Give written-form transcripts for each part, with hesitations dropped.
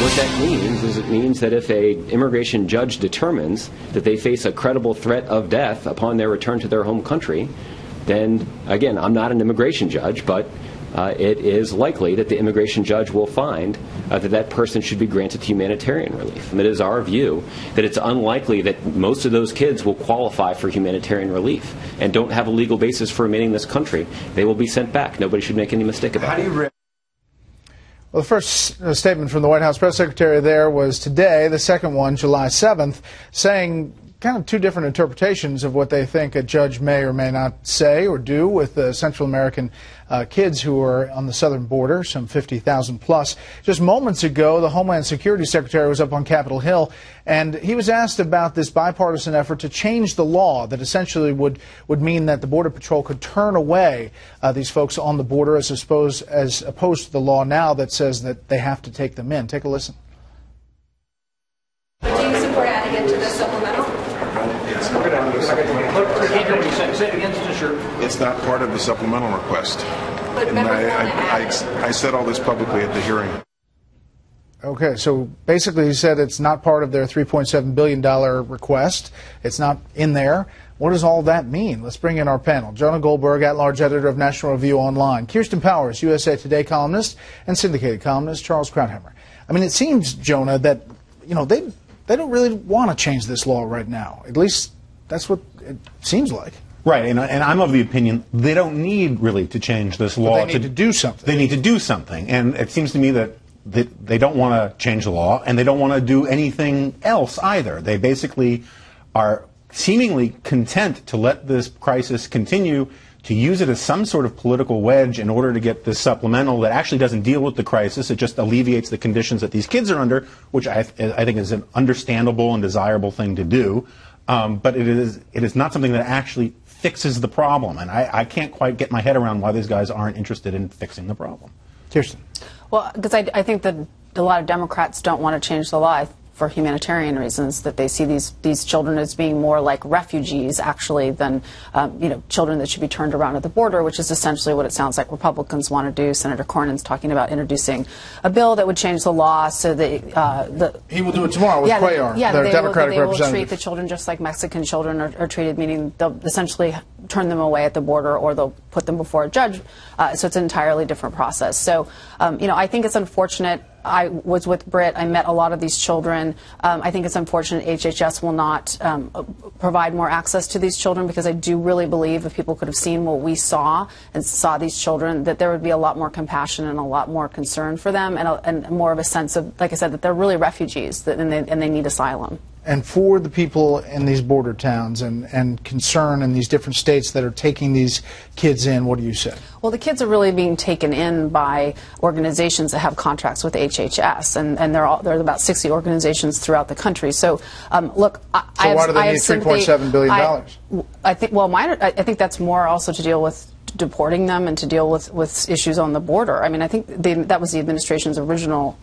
What that means is it means that if an immigration judge determines that they face a credible threat of death upon their return to their home country, then, again, I'm not an immigration judge, but it is likely that the immigration judge will find that that person should be granted humanitarian relief. And it is our view that it's unlikely that most of those kids will qualify for humanitarian relief and don't have a legal basis for remaining in this country. They will be sent back. Nobody should make any mistake about it. Well, the first statement from the White House press secretary there was today. The second one, July 7th, saying kind of two different interpretations of what they think a judge may or may not say or do with the Central American kids who are on the southern border, some 50,000 plus. Just moments ago, the Homeland Security Secretary was up on Capitol Hill, and he was asked about this bipartisan effort to change the law that essentially would mean that the Border Patrol could turn away these folks on the border as opposed to the law now that says that they have to take them in. Take a listen. Do you support adding it to the supplemental? It's not part of the supplemental request. But and I said all this publicly at the hearing. Okay, so basically he said it's not part of their $3.7 billion request. It's not in there. What does all that mean? Let's bring in our panel. Jonah Goldberg, at-large editor of National Review Online. Kirsten Powers, USA Today columnist, and syndicated columnist Charles Krauthammer. I mean, it seems, Jonah, that, you know, they don't really want to change this law right now. At least that's what it seems like. Right, and I'm of the opinion they don't need really to change this law. But they need to do something. They need to do something, and it seems to me that they don't want to change the law, and they don't want to do anything else either. They basically are seemingly content to let this crisis continue, to use it as some sort of political wedge in order to get this supplemental that actually doesn't deal with the crisis. It just alleviates the conditions that these kids are under, which I think is an understandable and desirable thing to do. But it is not something that actually fixes the problem, and I can't quite get my head around why these guys aren't interested in fixing the problem. Kirsten. Well, because I think that a lot of Democrats don't want to change the law for humanitarian reasons, that they see these children as being more like refugees, actually, than children that should be turned around at the border, which is essentially what it sounds like Republicans want to do. Senator Cornyn's talking about introducing a bill that would change the law so that he will do it tomorrow with Baier, their Democratic they representative. will treat the children just like Mexican children are treated, meaning they'll essentially turn them away at the border or they'll put them before a judge. So it's an entirely different process. So, I think it's unfortunate. I was with Bret. I met a lot of these children. I think it's unfortunate HHS will not provide more access to these children, because I do really believe if people could have seen what we saw and saw these children, that there would be a lot more compassion and a lot more concern for them, and more of a sense of, like I said, that they're really refugees and they need asylum. And for the people in these border towns and concern in these different states that are taking these kids in, what do you say? Well, the kids are really being taken in by organizations that have contracts with HHS, and there are about 60 organizations throughout the country. So, look, so why do they need $3.7 billion? I think, well, I think that's more also to deal with deporting them and to deal with issues on the border. I mean, I think that was the administration's original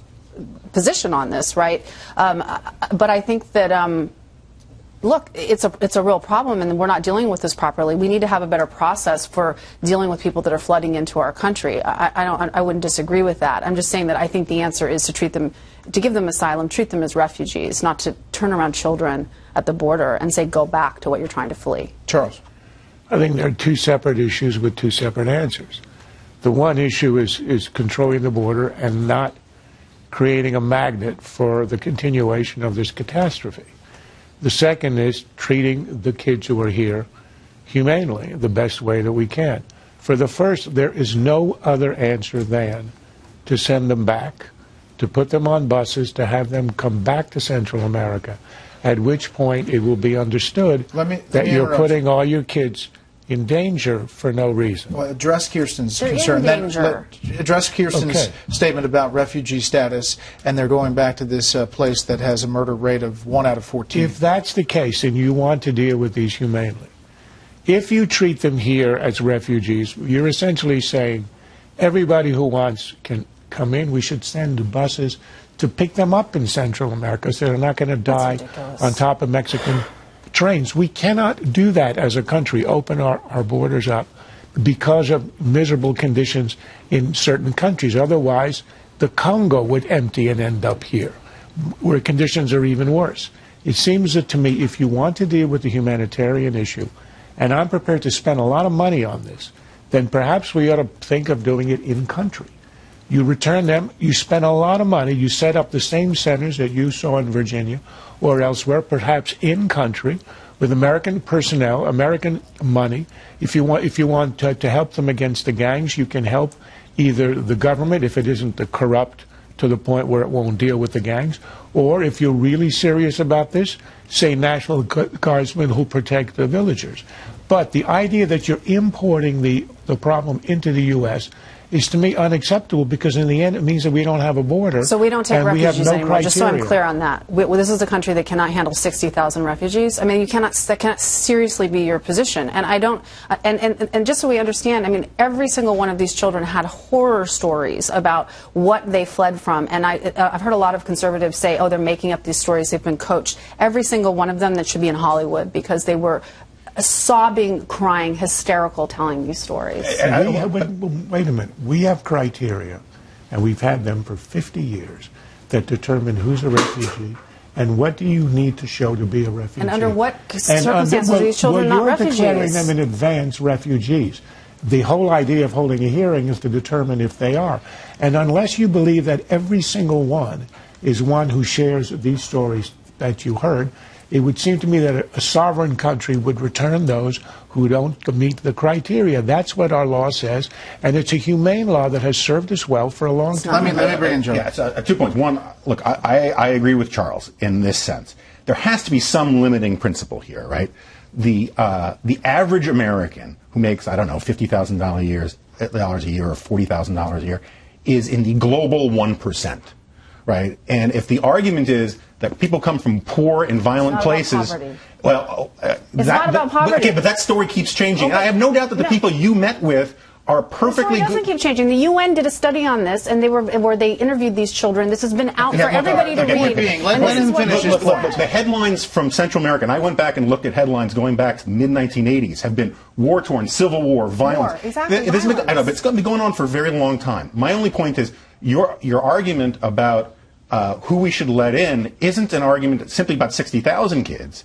position on this, right? But I think that, look, it's a real problem, and we're not dealing with this properly. We need to have a better process for dealing with people that are flooding into our country. I wouldn't disagree with that. I'm just saying that I think the answer is to give them asylum, treat them as refugees, not to turn around children at the border and say, go back to what you're trying to flee. Charles. I think there are two separate issues with two separate answers. The one issue is controlling the border and not creating a magnet for the continuation of this catastrophe. The second is treating the kids who are here humanely, the best way that we can. For the first, there is no other answer than to send them back, to put them on buses, to have them come back to Central America, at which point it will be understood that you're putting all your kids in danger for no reason. Well, address Kirsten's concern. Then address Kirsten's statement about refugee status, and they're going back to this place that has a murder rate of 1 out of 14. If that's the case, and you want to deal with these humanely, if you treat them here as refugees, you're essentially saying everybody who wants can come in. We should send buses to pick them up in Central America so they're not going to die on top of Mexican trains. We cannot do that as a country, open our borders up because of miserable conditions in certain countries. Otherwise, the Congo would empty and end up here, where conditions are even worse. It seems that to me, if you want to deal with the humanitarian issue, and I'm prepared to spend a lot of money on this, then perhaps we ought to think of doing it in country. You return them, you spend a lot of money, you set up the same centers that you saw in Virginia or elsewhere, perhaps in country, with American personnel, American money. If you want to help them against the gangs, you can help either the government, if it isn't the corrupt to the point where it won't deal with the gangs, or if you're really serious about this, say National Guardsmen who protect the villagers. But the idea that you're importing the problem into the U.S. is to me unacceptable, because in the end it means that we don't have a border. So we don't take and refugees we have no anymore, just so I'm criteria. clear on that. This is a country that cannot handle 60,000 refugees. I mean, that cannot seriously be your position. And I don't, and just so we understand, I mean, every single one of these children had horror stories about what they fled from. And I've heard a lot of conservatives say, oh, they're making up these stories, they've been coached. Every single one of them that should be in Hollywood, because they were sobbing, crying, hysterical, telling these stories. Wait a minute. We have criteria, and we've had them for 50 years, that determine who's a refugee and what do you need to show to be a refugee. And under what circumstances are these children not refugees? You're declaring them in advance refugees. The whole idea of holding a hearing is to determine if they are. And unless you believe that every single one is one who shares these stories that you heard, it would seem to me that a sovereign country would return those who don't meet the criteria. That's what our law says, and it's a humane law that has served us well for a long time. Let me bring in Joe. Yeah, it's, 2 points. One, look, I agree with Charles in this sense. There has to be some limiting principle here, right? The average American who makes, I don't know, $50,000 a year or $40,000 a year is in the global 1%, right? And if the argument is that people come from poor and violent places. Well, it's not about poverty. Okay, but that story keeps changing. Okay. And I have no doubt that the people you met with are perfectly The story doesn't keep changing. The UN did a study on this, and where they interviewed these children. This has been out for everybody to read. Let him finish his point. Look, the headlines from Central America, and I went back and looked at headlines going back to the mid-1980s, have been war-torn, civil war, violence. Exactly, I know, but it's going to be going on for a very long time. My only point is your argument about who we should let in isn't an argument simply about 60,000 kids.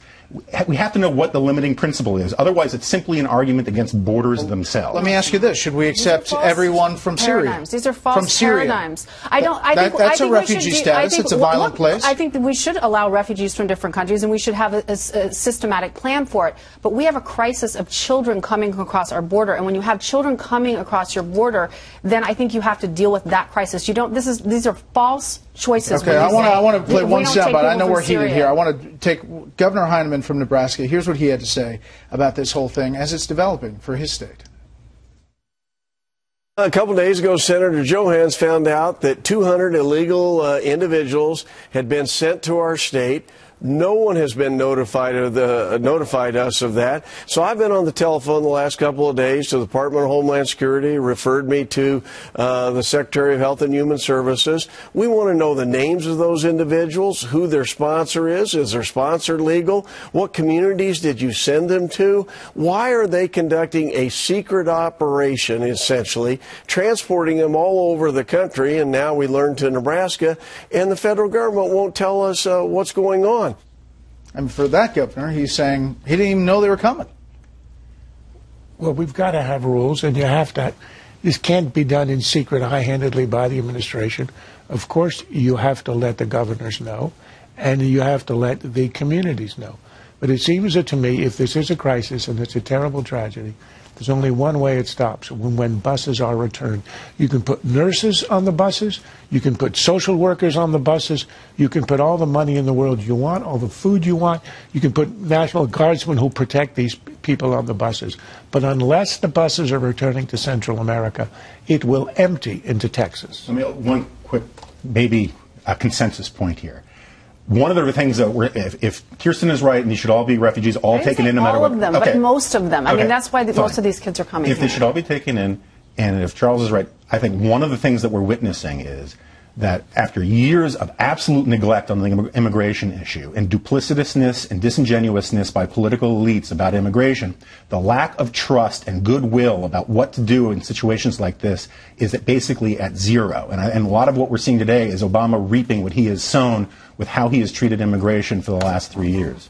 We have to know what the limiting principle is. Otherwise, it's simply an argument against borders themselves. Let me ask you this. Should we accept everyone from Syria? These are false paradigms. That's a refugee status. It's a violent place. I think that we should allow refugees from different countries, and we should have a systematic plan for it. But we have a crisis of children coming across our border, and when you have children coming across your border, then I think you have to deal with that crisis. These are false choices. Okay, I want to play one soundbite. I know we're heated here. I want to take Governor Heinemann from Nebraska. Here's what he had to say about this whole thing as it's developing for his state. A couple days ago, Senator Johans found out that 200 illegal individuals had been sent to our state. No one has been notified us of that. So I've been on the telephone the last couple of days to the Department of Homeland Security, referred me to the Secretary of Health and Human Services. We want to know the names of those individuals, who their sponsor is their sponsor legal, what communities did you send them to, why are they conducting a secret operation, essentially, transporting them all over the country, and now we learn to Nebraska, and the federal government won't tell us what's going on. And for that governor, he's saying he didn't even know they were coming. Well, we've got to have rules, and you have to. This can't be done in secret, high-handedly by the administration. Of course, you have to let the governors know, and you have to let the communities know. But it seems that to me, if this is a crisis and it's a terrible tragedy, there's only one way it stops, when buses are returned. You can put nurses on the buses, you can put social workers on the buses, you can put all the money in the world you want, all the food you want, you can put National Guardsmen who protect these people on the buses. But unless the buses are returning to Central America, it will empty into Texas. Let me one quick, maybe a consensus point here. One of the things that if Kirsten is right and these should all be refugees, all taken in no matter what. All of them, but most of them. I mean, that's why most of these kids are coming If they should all be taken in, and if Charles is right, I think one of the things that we're witnessing is that after years of absolute neglect on the immigration issue and duplicitousness and disingenuousness by political elites about immigration, the lack of trust and goodwill about what to do in situations like this is basically at zero. And a lot of what we're seeing today is Obama reaping what he has sown with how he has treated immigration for the last 3 years.